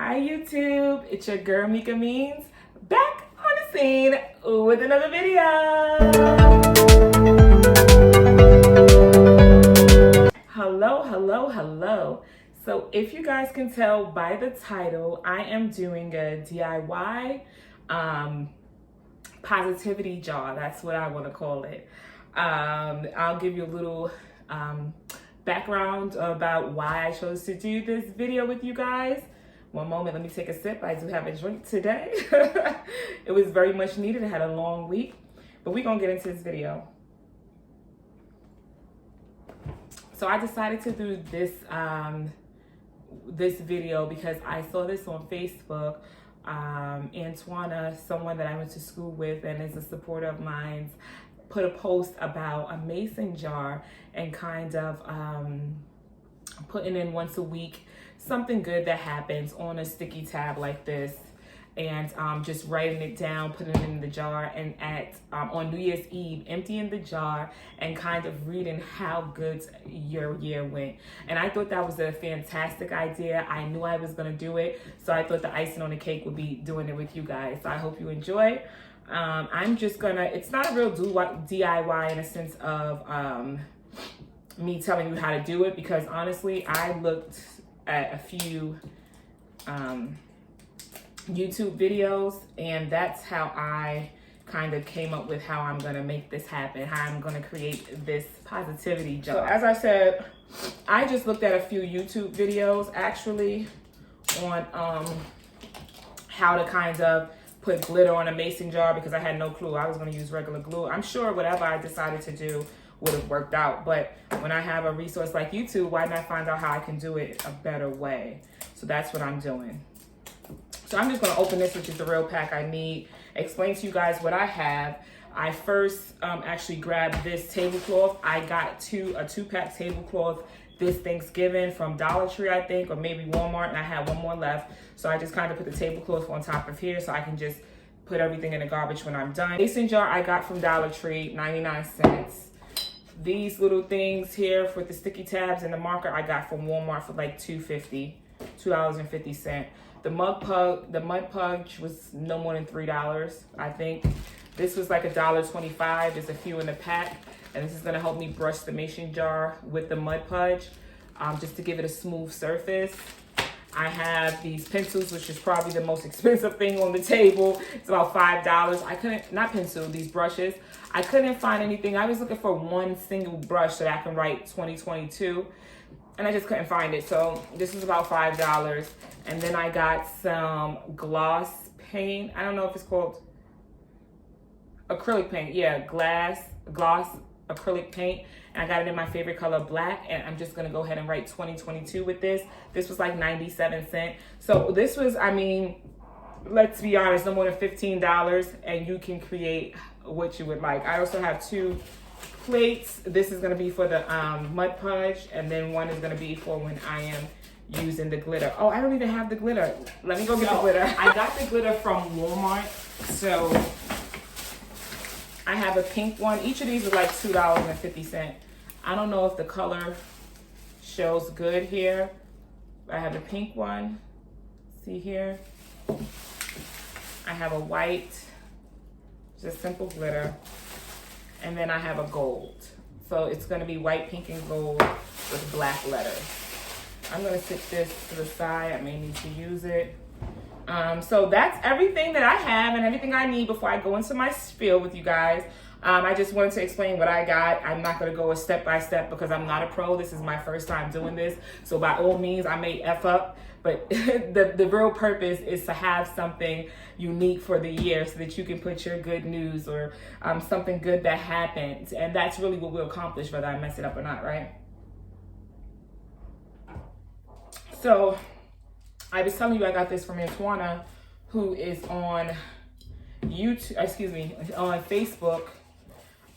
Hi YouTube, it's your girl Mika Means back on the scene with another video. Hello. So if you guys can tell by the title, I am doing a DIY positivity jar. That's what I want to call it. I'll give you a little background about why I chose to do this video with you guys. One moment, let me take a sip. I do have a drink today. It was very much needed. I had a long week, but we're gonna get into this video. So I decided to do this this video because I saw this on Facebook. Antoine, someone that I went to school with and is a supporter of mine, put a post about a mason jar and kind of putting in once a week something good that happens on a sticky tab like this, and just writing it down, putting it in the jar, and on New Year's Eve emptying the jar and kind of reading how good your year went. And I thought that was a fantastic idea. I knew I was gonna do it, so I thought the icing on the cake would be doing it with you guys. So I hope you enjoy. I'm just gonna, it's not a real DIY in a sense of me telling you how to do it, because honestly I looked at a few YouTube videos, and that's how I kind of came up with how I'm gonna make this happen, how I'm gonna create this positivity jar. So as I said, I just looked at a few YouTube videos actually on how to kind of put glitter on a mason jar, because I had no clue. I was gonna use regular glue. I'm sure whatever I decided to do would have worked out, but when I have a resource like YouTube, why not find out how I can do it a better way? So that's what I'm doing. So I'm just gonna open this, which is the real pack I need, explain to you guys what I have. I first actually grabbed this tablecloth. I got a two-pack tablecloth this Thanksgiving from Dollar Tree, I think, or maybe Walmart, and I had one more left. So I just kind of put the tablecloth on top of here so I can just put everything in the garbage when I'm done. Mason jar I got from Dollar Tree, 99 cents. These little things here for the sticky tabs and the marker I got from Walmart for like $2.50. The mud pudge was no more than $3, I think. This was like $1.25. There's a few in the pack, and this is gonna help me brush the mason jar with the mud pudge, just to give it a smooth surface. I have these pencils, which is probably the most expensive thing on the table. It's about $5. These brushes. I couldn't find anything. I was looking for one single brush that I can write 2022, and I just couldn't find it. So this is about $5. And then I got some gloss paint. I don't know if it's called acrylic paint. Yeah, gloss acrylic paint. And I got it in my favorite color, black, and I'm just gonna go ahead and write 2022 with this. This was like 97 cents. So this was, I mean, let's be honest, no more than $15, and you can create what you would like. I also have two plates. This is gonna be for the mud pudge, and then one is gonna be for when I am using the glitter. Oh, I don't even have the glitter. Let me go get the glitter. I got the glitter from Walmart. So I have a pink one. Each of these is like $2.50. I don't know if the color shows good here. I have a pink one. See here? I have a white, just simple glitter. And then I have a gold. So it's gonna be white, pink, and gold with black letters. I'm gonna sit this to the side. I may need to use it. So that's everything that I have and everything I need before I go into my spiel with you guys. I just wanted to explain what I got. I'm not gonna go step by step because I'm not a pro. This is my first time doing this. So by all means, I may F up, but the real purpose is to have something unique for the year so that you can put your good news or something good that happened. And that's really what we'll accomplish, whether I mess it up or not, right? So I was telling you I got this from Antoine, who is on on Facebook.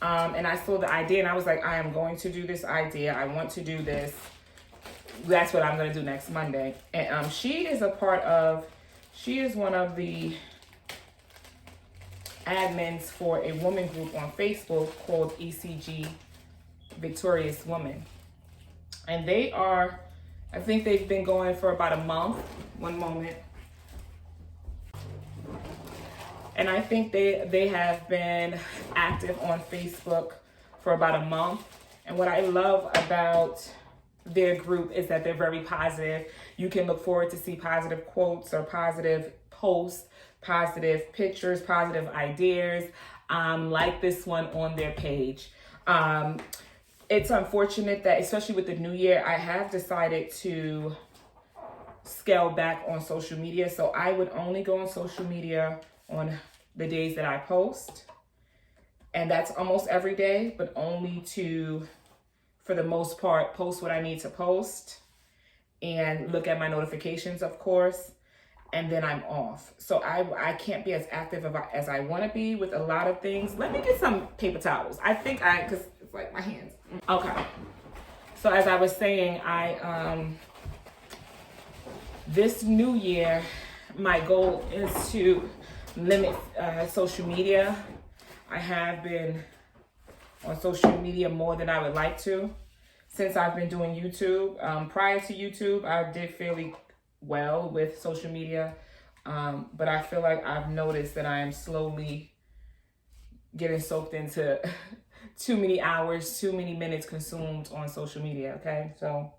And I saw the idea and I was like, I am going to do this idea. I want to do this. That's what I'm going to do next Monday. And she is one of the admins for a woman group on Facebook called ECG Victorious Woman. And they are, I think they've been going for about a month. One moment. And I think they have been active on Facebook for about a month. And what I love about their group is that they're very positive. You can look forward to see positive quotes or positive posts, positive pictures, positive ideas, like this one on their page. It's unfortunate that, especially with the new year, I have decided to scale back on social media. So I would only go on social media on the days that I post. And that's almost every day, but only to, for the most part, post what I need to post and look at my notifications, of course, and then I'm off. So I can't be as active as I want to be with a lot of things. Let me get some paper towels. Because it's like my hands. Okay. So as I was saying, this new year, my goal is to limit social media. I have been on social media more than I would like to since I've been doing YouTube. Prior to YouTube, I did fairly well with social media, but I feel like I've noticed that I am slowly getting soaked into too many hours, too many minutes consumed on social media, okay? So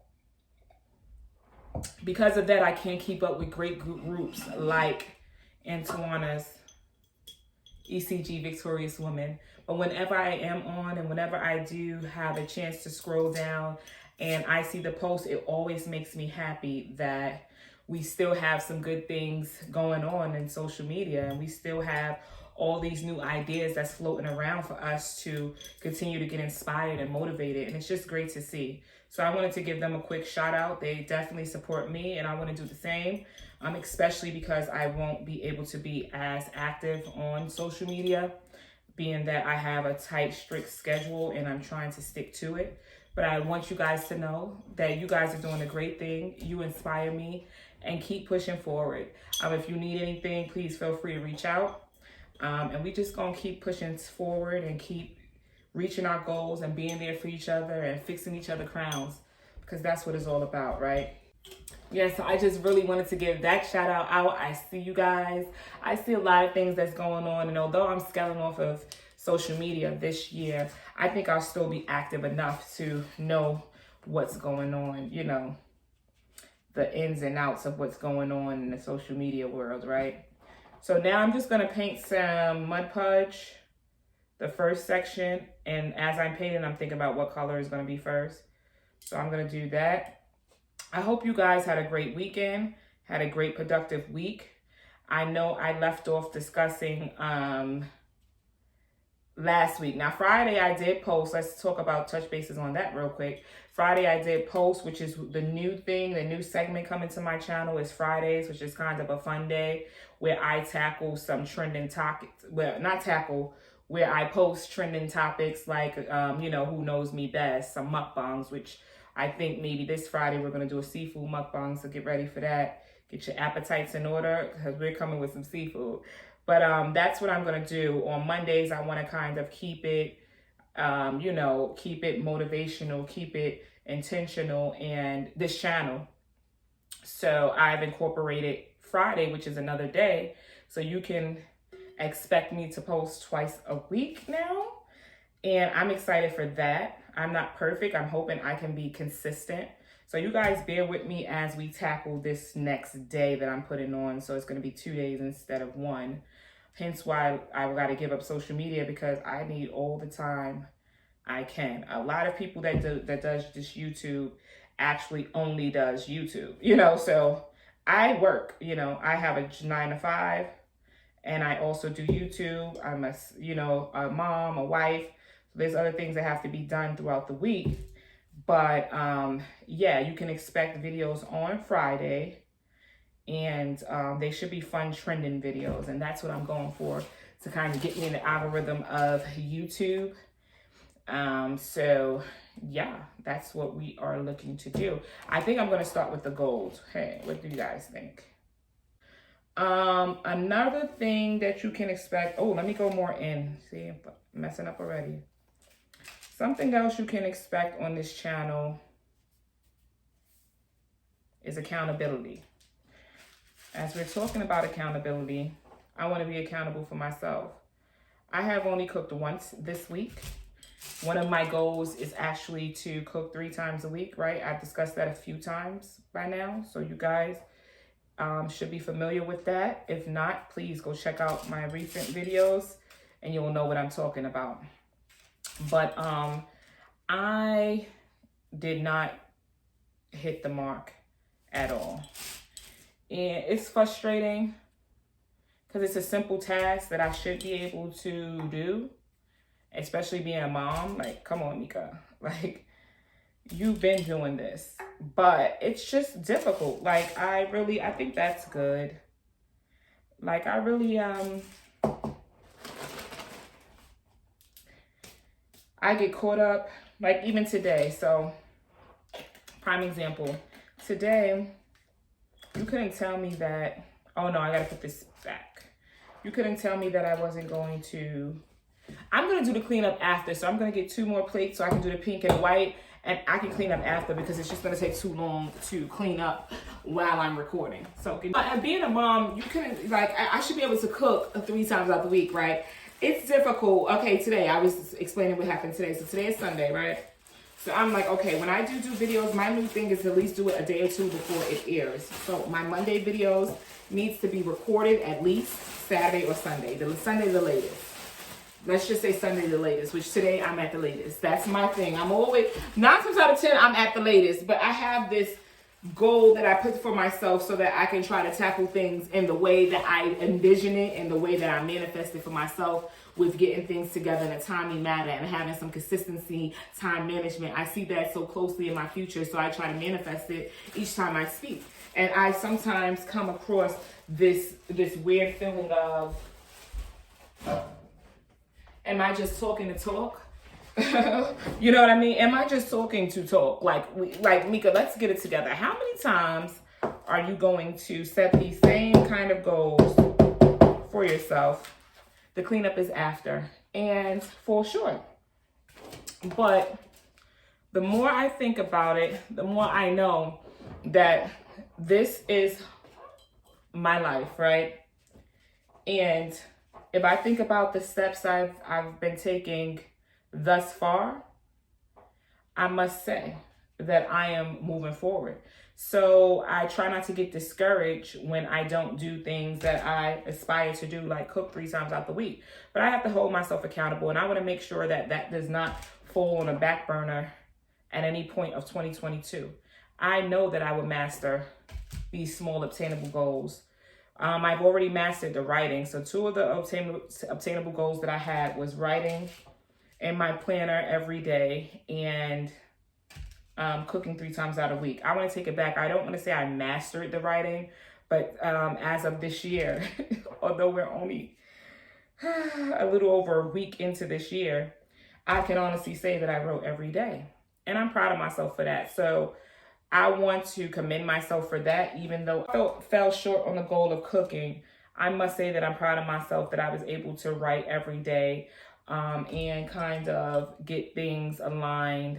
because of that, I can't keep up with great groups like Antoine's ECG Victorious Woman. But whenever I am on and whenever I do have a chance to scroll down and I see the post, it always makes me happy that we still have some good things going on in social media, and we still have all these new ideas that's floating around for us to continue to get inspired and motivated. And it's just great to see. So I wanted to give them a quick shout out. They definitely support me, and I want to do the same, especially because I won't be able to be as active on social media, being that I have a tight, strict schedule and I'm trying to stick to it. But I want you guys to know that you guys are doing a great thing. You inspire me, and keep pushing forward. If you need anything, please feel free to reach out. And we just gonna keep pushing forward and keep reaching our goals and being there for each other and fixing each other crowns, because that's what it's all about, right? Yeah, so I just really wanted to give that shout out. I see you guys. I see a lot of things that's going on, and although I'm scaling off of social media this year, I think I'll still be active enough to know what's going on, you know, the ins and outs of what's going on in the social media world, right? So now I'm just gonna paint some Mud Podge, the first section, and as I'm painting, I'm thinking about what color is gonna be first. So I'm gonna do that. I hope you guys had a great weekend, had a great productive week. I know I left off discussing last week. Now Friday I did post, let's talk about touch bases on that real quick. Friday I did post, which is the new thing, the new segment coming to my channel is Fridays, which is kind of a fun day where I tackle some trending topics, well, not tackle, where I post trending topics like, you know, who knows me best, some mukbangs, which I think maybe this Friday we're going to do a seafood mukbang, so get ready for that. Get your appetites in order because we're coming with some seafood. But that's what I'm going to do. On Mondays, I want to kind of keep it, you know, keep it motivational, keep it intentional, and this channel. So I've incorporated Friday, which is another day. So you can expect me to post twice a week now. And I'm excited for that. I'm not perfect. I'm hoping I can be consistent. So you guys bear with me as we tackle this next day that I'm putting on. So it's going to be 2 days instead of 1. Hence why I got to give up social media, because I need all the time I can. A lot of people that does this YouTube actually only does YouTube, you know, so I work, you know, I have a 9 to 5 and I also do YouTube. I'm a, you know, a mom, a wife. There's other things that have to be done throughout the week. But yeah, you can expect videos on Friday, and they should be fun trending videos, and that's what I'm going for, to kind of get me in the algorithm of YouTube. So yeah, that's what we are looking to do. I think I'm going to start with the gold. Hey, what do you guys think? Another thing that you can expect, oh, let me go more in. See, I'm messing up already. Something else you can expect on this channel is accountability. As we're talking about accountability, I want to be accountable for myself. I have only cooked once this week. One of my goals is actually to cook 3 times a week, right? I've discussed that a few times by now. So you guys should be familiar with that. If not, please go check out my recent videos and you'll know what I'm talking about. But I did not hit the mark at all. And it's frustrating because it's a simple task that I should be able to do, especially being a mom. Like, come on, Mika. Like, you've been doing this, but it's just difficult. Like, I think that's good. Like, I really, I get caught up, like even today. So, prime example, today, you couldn't tell me that, oh no, I gotta put this back. You couldn't tell me that I wasn't going to, I'm gonna do the cleanup after. So I'm gonna get 2 more plates so I can do the pink and white, and I can clean up after because it's just gonna take too long to clean up while I'm recording. So being a mom, you couldn't, like, I should be able to cook 3 times out the week, right? It's difficult. Okay, today, I was explaining what happened today. So today is Sunday, right? So I'm like, okay, when I do videos, my new thing is to at least do it a day or 2 before it airs. So my Monday videos needs to be recorded at least Saturday or Sunday. Sunday the latest. Let's just say Sunday the latest, which today I'm at the latest. That's my thing. I'm always, 9 times out of 10, I'm at the latest. But I have this goal that I put for myself so that I can try to tackle things in the way that I envision it and the way that I manifest it for myself, with getting things together in a timely manner and having some consistency, time management. I see that so closely in my future, so I try to manifest it each time I speak. And I sometimes come across this weird feeling of, am I just talking to talk? You know what I mean? Am I just talking to talk? Like Mika, let's get it together. How many times are you going to set these same kind of goals for yourself? The cleanup is after and fall short. But the more I think about it, the more I know that this is my life, right? And if I think about the steps I've been taking thus far, I must say that I am moving forward. So I try not to get discouraged when I don't do things that I aspire to do, like cook 3 times out the week. But I have to hold myself accountable, and I want to make sure that that does not fall on a back burner at any point of 2022. I know that I will master these small obtainable goals. I've already mastered the writing. So 2 of the obtainable goals that I had was writing in my planner every day and cooking 3 times out a week. I want to take it back. I don't want to say I mastered the writing, but as of this year, although we're only a little over a week into this year, I can honestly say that I wrote every day. And I'm proud of myself for that. So I want to commend myself for that, even though I fell short on the goal of cooking. I must say that I'm proud of myself that I was able to write every day and kind of get things aligned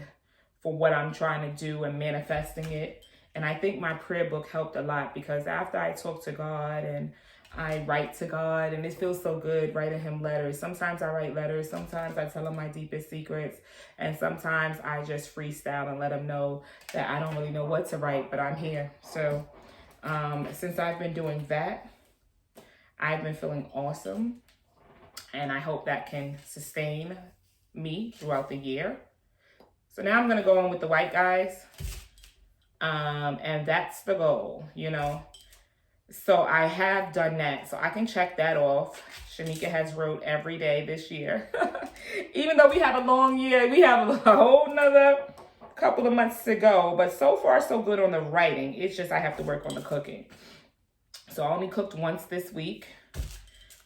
for what I'm trying to do and manifesting it. And I think my prayer book helped a lot, because after I talk to God and I write to God, and it feels so good writing him letters. Sometimes I write letters, sometimes I tell him my deepest secrets, and sometimes I just freestyle and let him know that I don't really know what to write, but I'm here. So since I've been doing that, I've been feeling awesome, and I hope that can sustain me throughout the year. So now I'm going to go on with the white, guys. And that's the goal, you know. So I have done that. So I can check that off. Shamika has wrote every day this year. Even though we have a long year, we have a whole nother couple of months to go. But so far, so good on the writing. It's just I have to work on the cooking. So I only cooked once this week.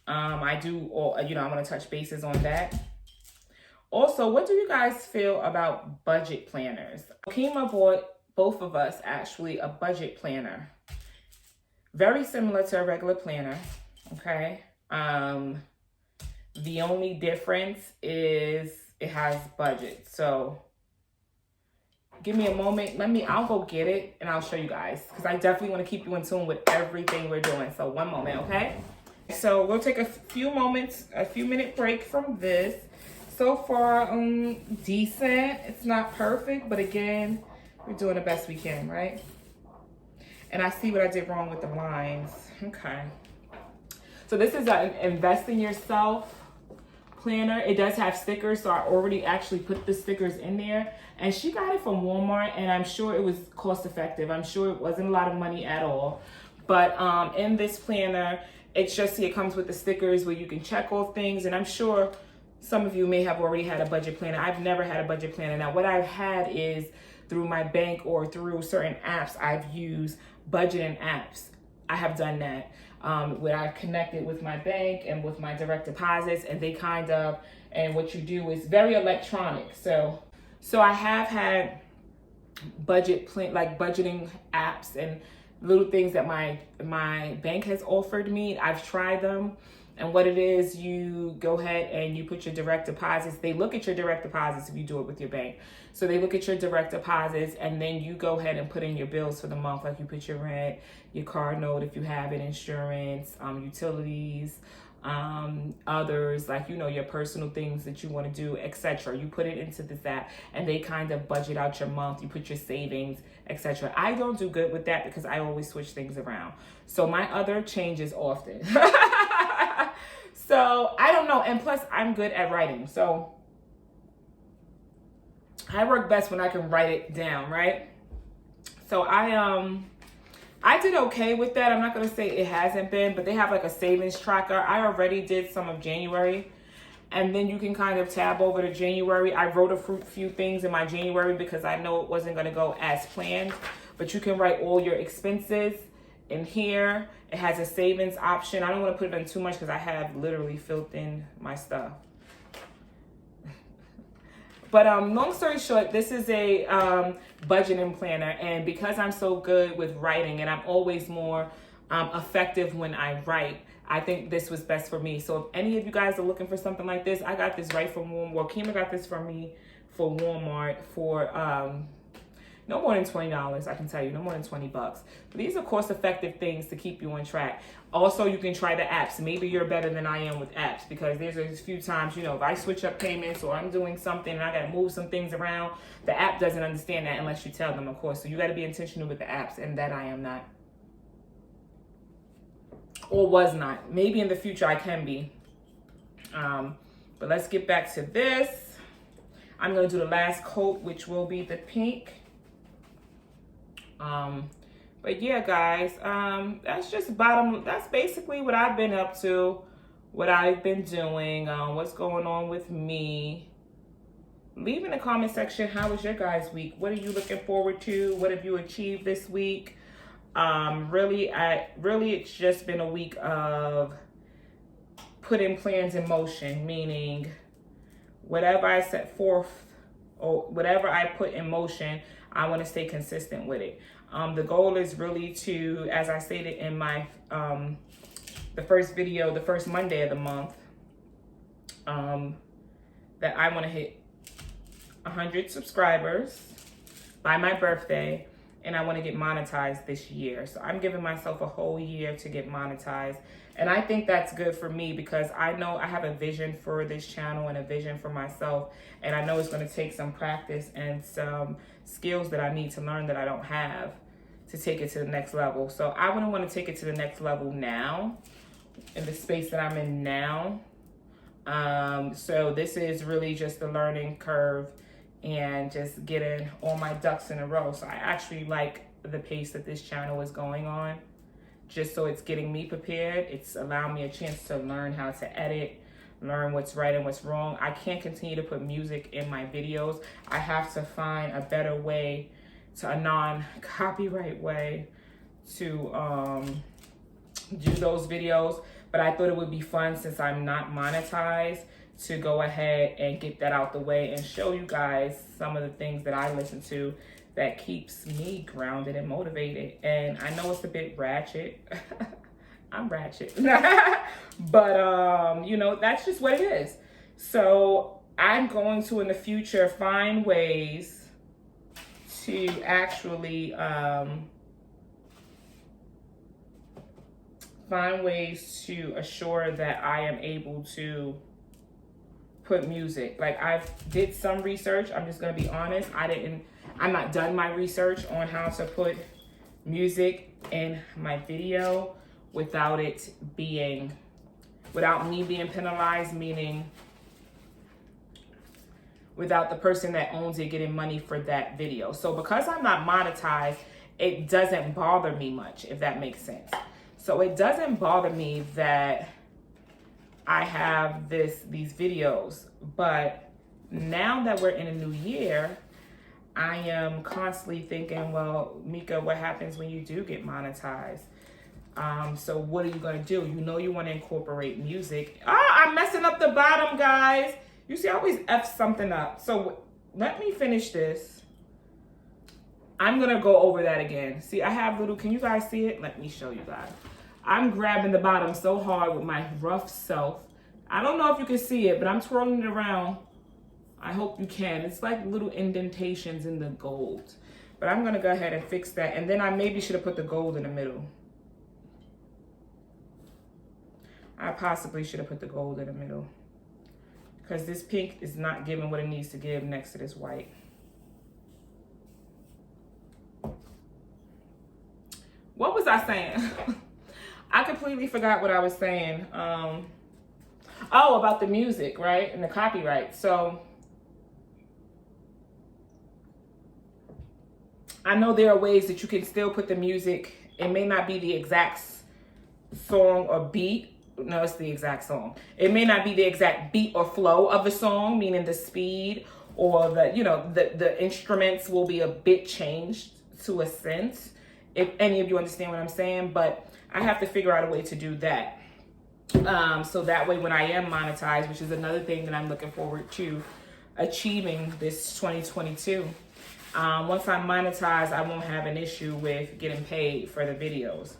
I want to touch bases on that. Also, what do you guys feel about budget planners? Kima bought both of us actually a budget planner. Very similar to a regular planner, okay? The only difference is it has budget. So give me a moment. I'll go get it and I'll show you guys, because I definitely want to keep you in tune with everything we're doing. So one moment, okay? So we'll take a few minute break from this. So far, decent. It's not perfect, but again, we're doing the best we can, right? And I see what I did wrong with the lines. Okay. So this is an Invest in Yourself planner. It does have stickers, so I already actually put the stickers in there. And she got it from Walmart, and I'm sure it was cost effective. I'm sure it wasn't a lot of money at all. But in this planner, it's just, it comes with the stickers where you can check off things. And I'm sure some of you may have already had a budget planner. I've never had a budget planner. Now, what I've had is through my bank or through certain apps, I've used budgeting apps. I have done that. Where I connected with my bank and with my direct deposits, and they kind of, and what you do is very electronic. So I have had budgeting apps and little things that my bank has offered me. I've tried them. And what it is, you go ahead and you put your direct deposits. They look at your direct deposits if you do it with your bank. So they look at your direct deposits, and then you go ahead and put in your bills for the month. Like you put your rent, your car note if you have it, insurance, utilities, others, like, your personal things that you want to do, etc. You put it into this app, and they kind of budget out your month. You put your savings, etc. I don't do good with that because I always switch things around. So my other changes often. So I don't know. And plus I'm good at writing. So I work best when I can write it down, right? So I did okay with that. I'm not going to say it hasn't been, but they have like a savings tracker. I already did some of January, and then you can kind of tab over to January. I wrote a few things in my January because I know it wasn't going to go as planned, but you can write all your expenses in here. It has a savings option. I don't want to put it in too much because I have literally filled in my stuff. But long story short, this is a budgeting planner, and because I'm so good with writing and I'm always more effective when I write, I think this was best for me. So if any of you guys are looking for something like this, I got this right from Walmart. Well, Kima got this for me for Walmart for no more than $20, I can tell you, no more than $20. But these are cost-effective things to keep you on track. Also, you can try the apps. Maybe you're better than I am with apps, because there's a few times, if I switch up payments or I'm doing something and I got to move some things around, the app doesn't understand that unless you tell them, of course. So you got to be intentional with the apps, and that I am not. Or was not. Maybe in the future I can be. But let's get back to this. I'm going to do the last coat, which will be the pink. But yeah, guys, that's basically what I've been up to, what I've been doing, what's going on with me. Leave in the comment section, how was your guys' week? What are you looking forward to? What have you achieved this week? Really, it's just been a week of putting plans in motion, meaning whatever I set forth or whatever I put in motion, I want to stay consistent with it. The goal is really to, as I stated in my, the first video, the first Monday of the month, that I want to hit 100 subscribers by my birthday, and I want to get monetized this year. So I'm giving myself a whole year to get monetized. And I think that's good for me because I know I have a vision for this channel and a vision for myself. And I know it's going to take some practice and some skills that I need to learn that I don't have to take it to the next level. So I wouldn't want to take it to the next level now, in the space that I'm in now. So this is really just the learning curve and just getting all my ducks in a row. So I actually like the pace that this channel is going on. Just so it's getting me prepared. It's allowing me a chance to learn how to edit, learn what's right and what's wrong. I can't continue to put music in my videos. I have to find a better way, to a non-copyright way, to do those videos. But I thought it would be fun, since I'm not monetized, to go ahead and get that out the way and show you guys some of the things that I listen to that keeps me grounded and motivated. And I know it's a bit ratchet. I'm ratchet. But, that's just what it is. So I'm going to, in the future, find ways to actually find ways to assure that I am able to put music. Like, I've did some research. I'm just gonna be honest. I'm not done my research on how to put music in my video without me being penalized, meaning without the person that owns it getting money for that video. So because I'm not monetized, it doesn't bother me much, if that makes sense. So it doesn't bother me that I have these videos, but now that we're in a new year, I am constantly thinking, well, Mika, what happens when you do get monetized? So what are you gonna do? You know you wanna incorporate music. I'm messing up the bottom, guys. You see, I always F something up. So let me finish this. I'm gonna go over that again. See, I have can you guys see it? Let me show you guys. I'm grabbing the bottom so hard with my rough self. I don't know if you can see it, but I'm twirling it around. I hope you can. It's like little indentations in the gold. But I'm gonna go ahead and fix that. And then I maybe should have put the gold in the middle. I possibly should have put the gold in the middle, because this pink is not giving what it needs to give next to this white. What was I saying? I completely forgot what I was saying. Oh, about the music, right? And the copyright. So I know there are ways that you can still put the music. It may not be the exact song or beat. No, it's the exact song. It may not be the exact beat or flow of the song, meaning the speed or the instruments will be a bit changed to a sense, if any of you understand what I'm saying. But I have to figure out a way to do that. So that way when I am monetized, which is another thing that I'm looking forward to achieving this 2022. Once I'm monetized, I won't have an issue with getting paid for the videos.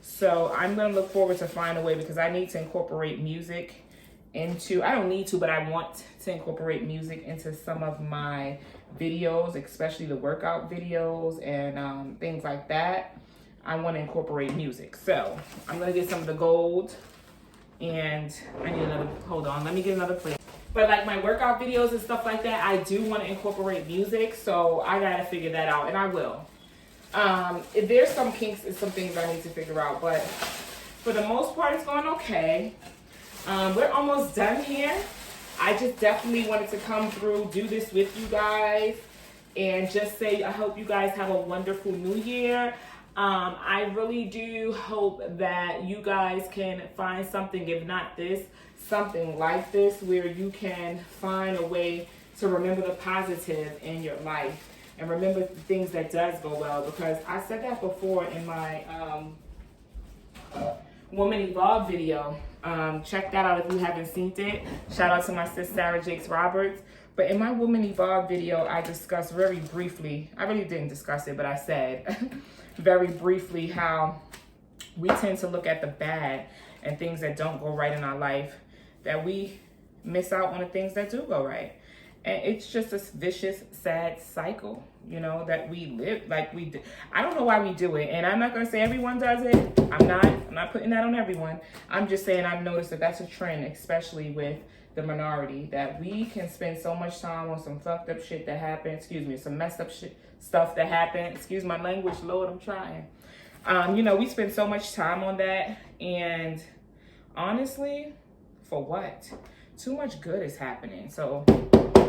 So I'm going to look forward to find a way, because I need to incorporate music into, I don't need to, but I want to incorporate music into some of my videos, especially the workout videos and things like that. I want to incorporate music. So I'm going to get some of the gold, and I need another, hold on, let me get another plate. But like my workout videos and stuff like that, I do want to incorporate music. So I got to figure that out, and I will. If there's some kinks and some things I need to figure out, but for the most part, it's going okay. We're almost done here. I just definitely wanted to come through, do this with you guys, and just say I hope you guys have a wonderful new year. I really do hope that you guys can find something, if not this, something like this, where you can find a way to remember the positive in your life. And remember the things that does go well, because I said that before in my Woman Evolve video. Check that out if you haven't seen it. Shout out to my sis Sarah Jakes Roberts. But in my Woman Evolve video, I discussed very briefly, I really didn't discuss it, but I said very briefly how we tend to look at the bad and things that don't go right in our life, that we miss out on the things that do go right. And it's just a vicious, sad cycle, that we live like we do. I don't know why we do it. And I'm not going to say everyone does it. I'm not putting that on everyone. I'm just saying I've noticed that that's a trend, especially with the minority, that we can spend so much time on some fucked up shit that happened. Some messed up stuff that happened. Excuse my language, Lord, I'm trying. We spend so much time on that. And honestly, for what? Too much good is happening. So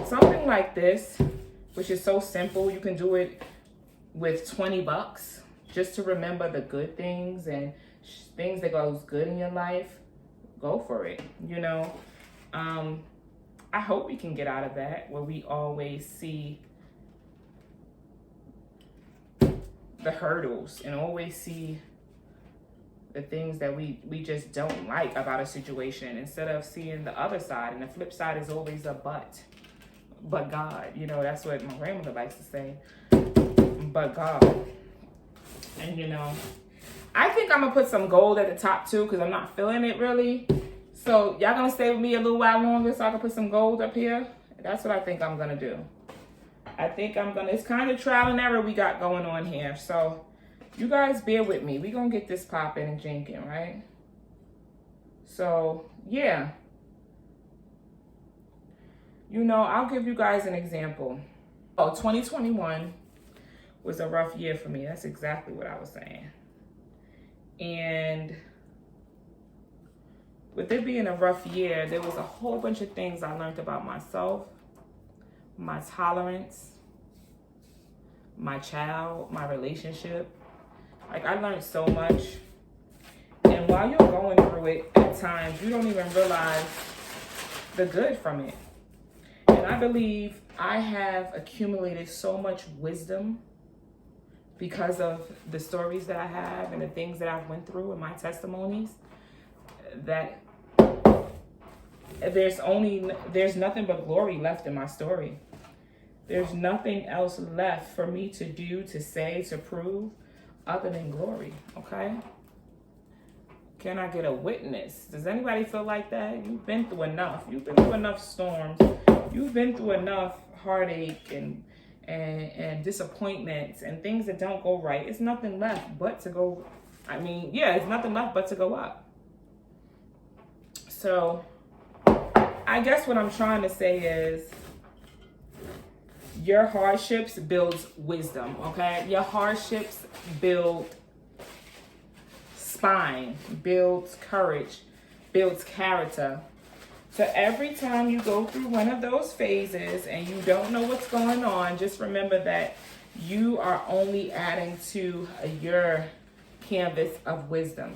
something like this, which is so simple, you can do it with $20 just to remember the good things and things that goes good in your life. Go for it. I hope we can get out of that, where we always see the hurdles and always see the things that we just don't like about a situation, instead of seeing the other side. And the flip side is always a but God. That's what my grandmother likes to say. But God. And I think I'm gonna put some gold at the top too, because I'm not feeling it really. So y'all gonna stay with me a little while longer so I can put some gold up here? That's what I think I'm gonna do. It's kind of trial and error we got going on here. So you guys bear with me. We gonna get this popping and jinking, right? So yeah, you know, I'll give you guys an example. Oh, 2021 was a rough year for me. That's exactly what I was saying. And with it being a rough year, there was a whole bunch of things I learned about myself, my tolerance, my child, my relationship. Like, I learned so much. And while you're going through it, at times, you don't even realize the good from it. And I believe I have accumulated so much wisdom because of the stories that I have and the things that I've went through and my testimonies, that there's nothing but glory left in my story. There's nothing else left for me to do, to say, to prove other than glory, okay? Can I get a witness? Does anybody feel like that? You've been through enough. You've been through enough storms. You've been through enough heartache and disappointments and things that don't go right. It's nothing left but to go, it's nothing left but to go up. So I guess what I'm trying to say is, your hardships builds wisdom, okay? Your hardships build spine, builds courage, builds character. So every time you go through one of those phases and you don't know what's going on, just remember that you are only adding to your canvas of wisdom.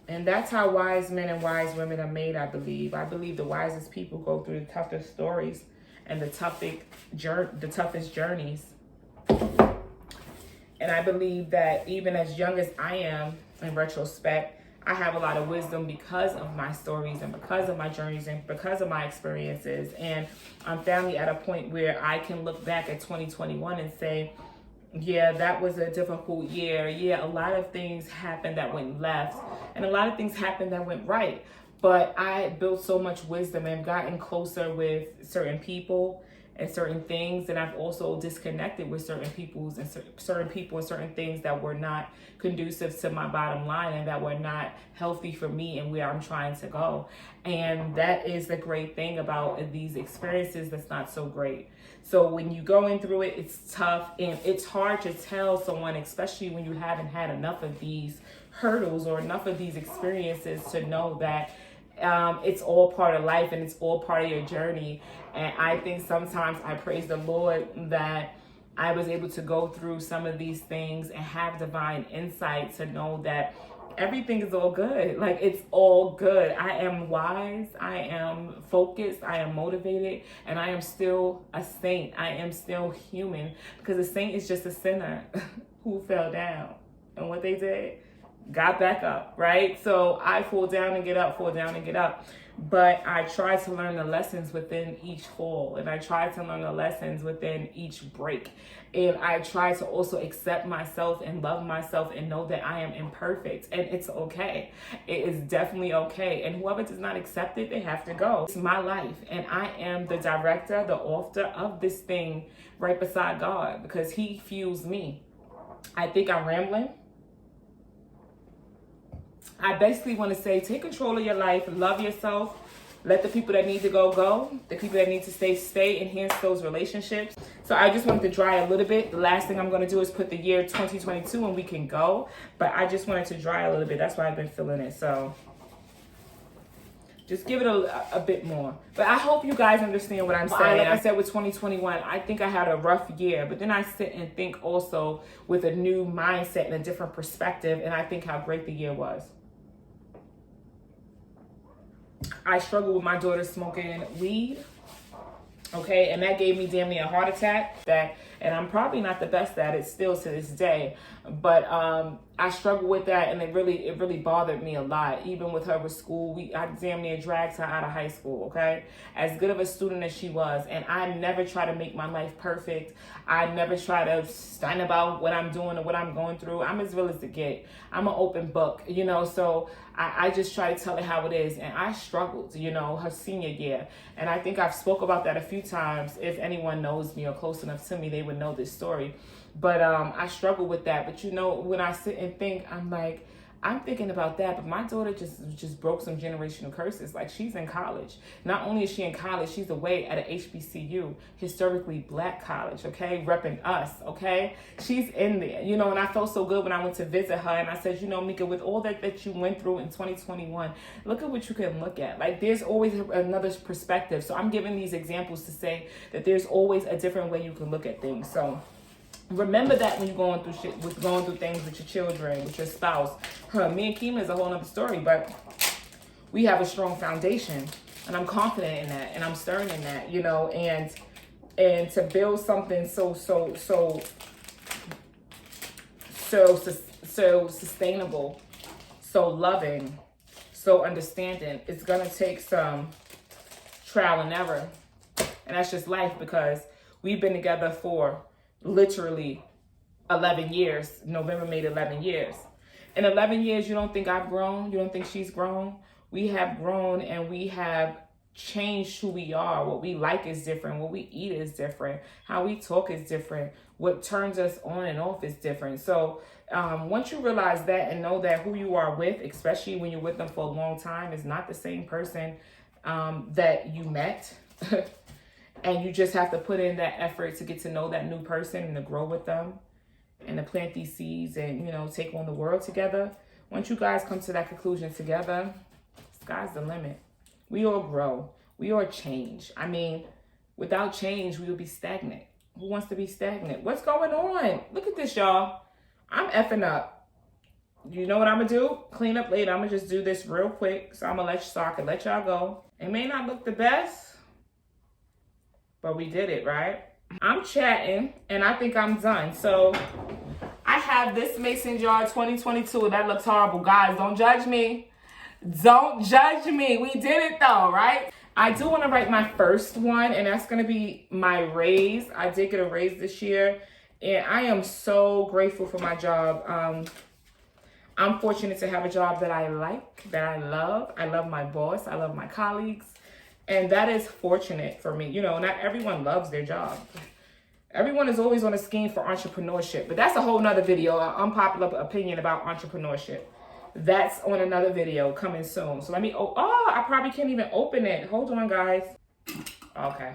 And that's how wise men and wise women are made, I believe. I believe the wisest people go through the toughest stories and the toughest journeys. And I believe that even as young as I am, in retrospect, I have a lot of wisdom because of my stories and because of my journeys and because of my experiences. And I'm finally at a point where I can look back at 2021 and say, yeah, that was a difficult year. Yeah, a lot of things happened that went left and a lot of things happened that went right. But I built so much wisdom and gotten closer with certain people and certain things, and I've also disconnected with certain people and certain things that were not conducive to my bottom line and that were not healthy for me and where I'm trying to go. And that is the great thing about these experiences that's not so great. So when you're going through it, it's tough and it's hard to tell someone, especially when you haven't had enough of these hurdles or enough of these experiences, to know that it's all part of life and it's all part of your journey. And I think sometimes I praise the Lord that I was able to go through some of these things and have divine insight to know that everything is all good. Like, it's all good. I am wise. I am focused. I am motivated. And I am still a saint. I am still human, because a saint is just a sinner who fell down. And what they did, got back up, right? So I fall down and get up, fall down and get up. But I try to learn the lessons within each fall, and I try to learn the lessons within each break. And I try to also accept myself and love myself and know that I am imperfect, and it's okay. It is definitely okay. And whoever does not accept it, they have to go. It's my life, and I am the director, the author of this thing right beside God, because He fuels me. I think I'm rambling. I basically want to say, take control of your life, love yourself, let the people that need to go, the people that need to stay, enhance those relationships. So I just wanted to dry a little bit. The last thing I'm going to do is put the year 2022 and we can go, but I just wanted to dry a little bit. That's why I've been feeling it. So just give it a bit more. But I hope you guys understand what I'm saying. Like I said, with 2021, I think I had a rough year, but then I sit and think also with a new mindset and a different perspective, and I think how great the year was. I struggled with my daughter smoking weed, okay, and that gave me damn near a heart attack. And I'm probably not the best at it still to this day, but I struggled with that, and it really bothered me a lot. Even with her with school, I damn near dragged her out of high school, okay? As good of a student as she was, and I never try to make my life perfect. I never try to stunt about what I'm doing or what I'm going through. I'm as real as it get. I'm an open book, you know, so I just try to tell it how it is. And I struggled, you know, her senior year. And I think I've spoke about that a few times. If anyone knows me or close enough to me, they would know this story. But I struggle with that. But, you know, when I sit and think, I'm like, I'm thinking about that, but my daughter just broke some generational curses. Like, she's in college. Not only is she in college, she's away at an HBCU, historically black college, okay? Repping us, okay? She's in there, you know, and I felt so good when I went to visit her, and I said, you know, Mika, with all that you went through in 2021, look at what you can look at. Like, there's always another perspective. So I'm giving these examples to say that there's always a different way you can look at things. So remember that when you're going through going through things with your children, with your spouse. Me and Kima is a whole other story, but we have a strong foundation, and I'm confident in that, and I'm stern in that, you know, and to build something so sustainable, so loving, so understanding, it's gonna take some trial and error, and that's just life, because we've been together for literally 11 years. November made 11 years. In 11 years, you don't think I've grown? You don't think she's grown? We have grown, and we have changed who we are. What we like is different. What we eat is different. How we talk is different. What turns us on and off is different. So once you realize that and know that who you are with, especially when you're with them for a long time, is not the same person that you met. And you just have to put in that effort to get to know that new person and to grow with them and to plant these seeds and, you know, take on the world together. Once you guys come to that conclusion together, sky's the limit. We all grow. We all change. I mean, without change, we would be stagnant. Who wants to be stagnant? What's going on? Look at this, y'all. I'm effing up. You know what I'm going to do? Clean up later. I'm going to just do this real quick. So I'm going to let y'all go. It may not look the best, but we did it, right? I'm chatting, and I think I'm done. So I have this mason jar 2022. That looks horrible. Guys, don't judge me. Don't judge me. We did it, though, right? I do want to write my first one, and that's going to be my raise. I did get a raise this year, and I am so grateful for my job. I'm fortunate to have a job that I like, that I love. I love my boss. I love my colleagues. And that is fortunate for me. You know, not everyone loves their job. Everyone is always on a scheme for entrepreneurship. But that's a whole nother video, an unpopular opinion about entrepreneurship. That's on another video coming soon. So let me, I probably can't even open it. Hold on, guys. Okay.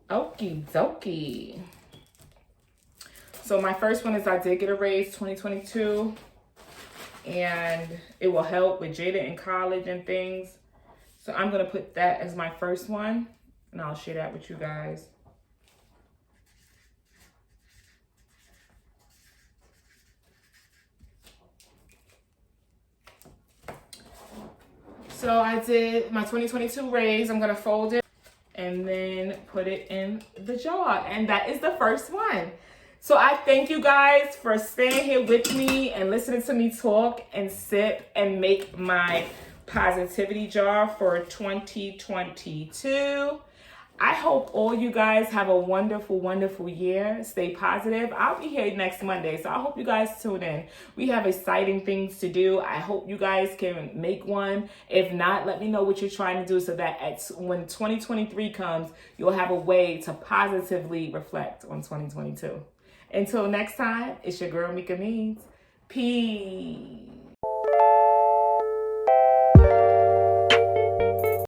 Okie dokie. So my first one is I did get a raise 2022. And it will help with Jada in college and things. So I'm going to put that as my first one. And I'll share that with you guys. So I did my 2022 raise. I'm going to fold it and then put it in the jar. And that is the first one. So I thank you guys for staying here with me and listening to me talk and sip and make my positivity jar for 2022. I hope all you guys have a wonderful, wonderful year. Stay positive. I'll be here next Monday, so I hope you guys tune in. We have exciting things to do. I hope you guys can make one. If not, let me know what you're trying to do so that when 2023 comes, you'll have a way to positively reflect on 2022. Until next time, it's your girl Mika Means. Peace.